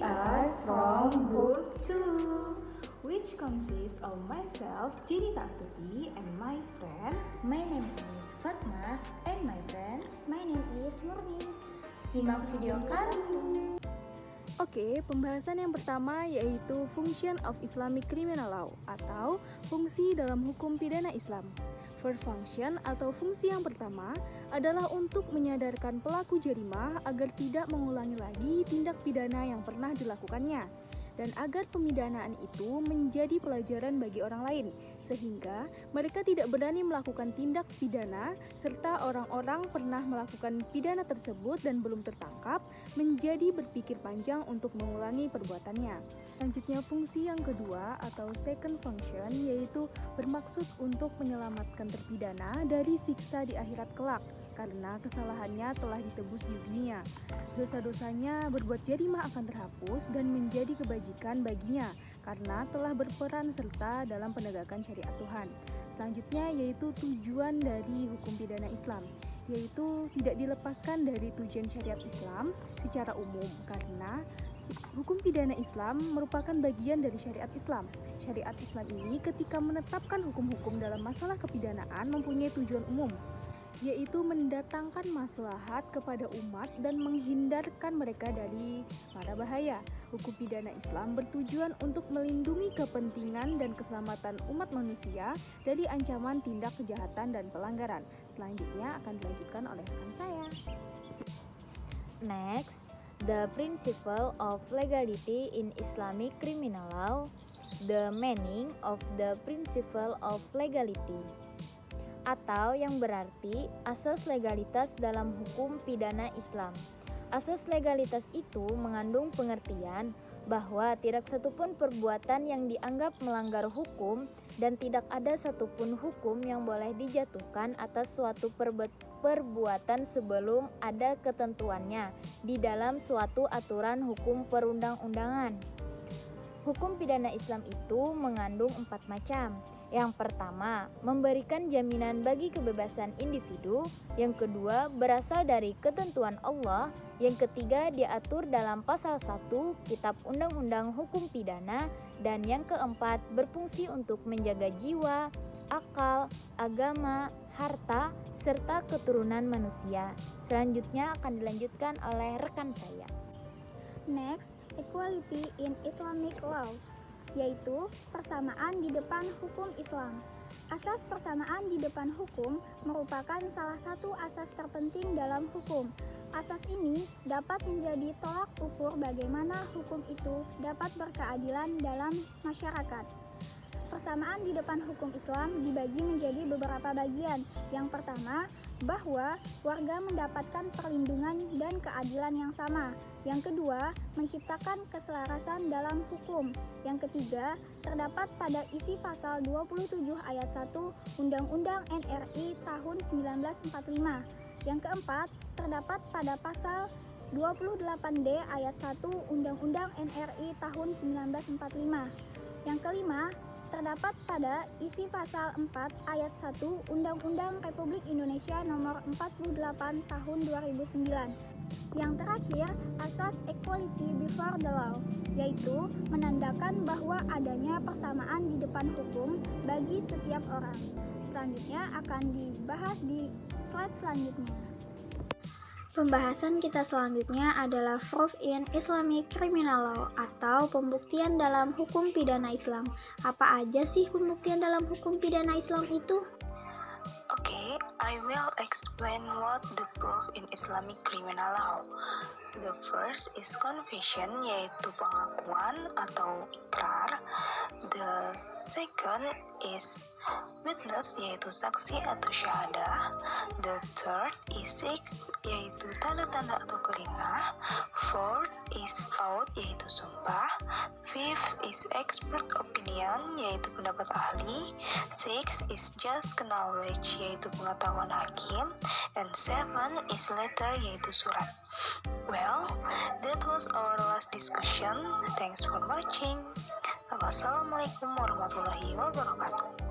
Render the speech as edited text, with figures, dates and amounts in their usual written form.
are from Group 2, which consists of myself, Jinita Astuti, and my friend. My name is Fatma, and my friends, my name is Murni. Simak video kami. Oke, pembahasan yang pertama yaitu Function of Islamic Criminal Law atau fungsi dalam hukum pidana Islam. First function atau fungsi yang pertama adalah untuk menyadarkan pelaku jarimah agar tidak mengulangi lagi tindak pidana yang pernah dilakukannya dan agar pemidanaan itu menjadi pelajaran bagi orang lain sehingga mereka tidak berani melakukan tindak pidana serta orang-orang pernah melakukan pidana tersebut dan belum tertangkap menjadi berpikir panjang untuk mengulangi perbuatannya. Selanjutnya fungsi yang kedua atau second function yaitu bermaksud untuk menyelamatkan terpidana dari siksa di akhirat kelak karena kesalahannya telah ditebus di dunia. Dosa-dosanya berbuat jarimah akan terhapus dan menjadi kebajikan baginya karena telah berperan serta dalam penegakan syariat Tuhan. Selanjutnya yaitu tujuan dari hukum pidana Islam, yaitu tidak dilepaskan dari tujuan syariat Islam secara umum karena hukum pidana Islam merupakan bagian dari syariat Islam. Syariat Islam ini ketika menetapkan hukum-hukum dalam masalah kepidanaan mempunyai tujuan umum, yaitu mendatangkan maslahat kepada umat dan menghindarkan mereka dari mara bahaya. Hukum pidana Islam bertujuan untuk melindungi kepentingan dan keselamatan umat manusia dari ancaman tindak kejahatan dan pelanggaran. Selanjutnya akan dilanjutkan oleh rekan saya. Next, the principle of legality in Islamic criminal law. The meaning of the principle of legality, atau yang berarti asas legalitas dalam hukum pidana Islam. Asas legalitas itu mengandung pengertian bahwa tidak satupun perbuatan yang dianggap melanggar hukum dan tidak ada satupun hukum yang boleh dijatuhkan atas suatu perbuatan sebelum ada ketentuannya di dalam suatu aturan hukum perundang-undangan. Hukum pidana Islam itu mengandung 4 macam. Yang pertama, memberikan jaminan bagi kebebasan individu. Yang kedua, berasal dari ketentuan Allah. Yang ketiga, diatur dalam pasal 1 Kitab Undang-Undang Hukum Pidana. Dan yang keempat, berfungsi untuk menjaga jiwa, akal, agama, harta, serta keturunan manusia. Selanjutnya akan dilanjutkan oleh rekan saya. Next, equality in Islamic law, yaitu persamaan di depan hukum Islam. Asas persamaan di depan hukum merupakan salah satu asas terpenting dalam hukum. Asas ini dapat menjadi tolak ukur bagaimana hukum itu dapat berkeadilan dalam masyarakat. Persamaan di depan hukum Islam dibagi menjadi beberapa bagian. Yang pertama, bahwa warga mendapatkan perlindungan dan keadilan yang sama. Yang kedua, menciptakan keselarasan dalam hukum. Yang ketiga, terdapat pada isi pasal 27 ayat 1 Undang-Undang NRI tahun 1945. Yang keempat, terdapat pada pasal 28D ayat 1 Undang-Undang NRI tahun 1945. Yang kelima, terdapat pada isi pasal 4 ayat 1 Undang-Undang Republik Indonesia nomor 48 tahun 2009. Yang terakhir, asas equality before the law, yaitu menandakan bahwa adanya persamaan di depan hukum bagi setiap orang. Selanjutnya akan dibahas di slide selanjutnya. Pembahasan kita selanjutnya adalah Proof in Islamic Criminal Law atau pembuktian dalam hukum pidana Islam. Apa aja sih pembuktian dalam hukum pidana Islam itu? Okay, I will explain what the proof in Islamic criminal law. The first is confession, yaitu pengakuan atau ikrar. The second is witness, yaitu saksi atau syahadah. The third is six, yaitu tanda-tanda atau kerinah. Fourth is oath, yaitu sumpah. Fifth is expert opinion, yaitu pendapat ahli. Six is just knowledge, yaitu pengetahuan hakim. And seven is letter, yaitu surat. Well, that was our last discussion. Thanks for watching. Wassalamualaikum warahmatullahi wabarakatuh.